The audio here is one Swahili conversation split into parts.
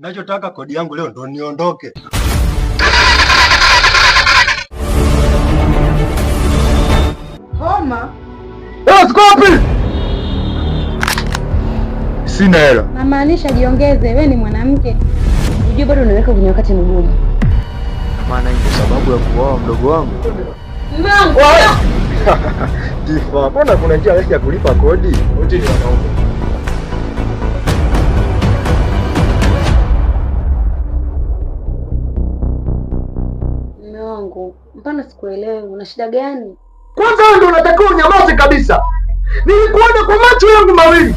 Nachotaka kodi yangu leo ndo niondoke. Homa? Skopi! Sina hela. Namaanisha jiongeze, wewe ni mwanamke. Unajua bado unaweka kwenye wakati mgumu. Maana hii ndio sababu ya kuoa mdogo wangu. Mungu! Tifa, mbona kuna njia rahisi ya kulipa kodi? Wote ni wanaume. Mume wangu, mbona sikuelewi, una shida gani? Kwanza wewe ndio unatakiwa unyamaze kabisa. Nilikuona kwa macho yangu mawili.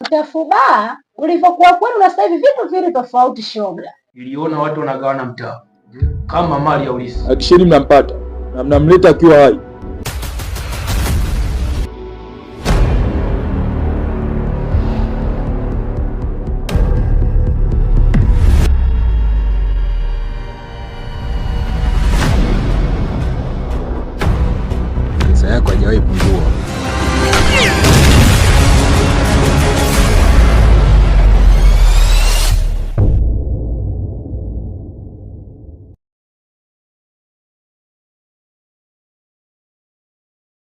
Utafubaa, ulivyokuwa kweli na sasa hivi vitu vile tofauti shoga. Niliona watu wanagawana mtaa kama mali ya ulisi. Hakisheni mnampata na mnamleta akiwa hai. Pesa yako haijawahi pungua.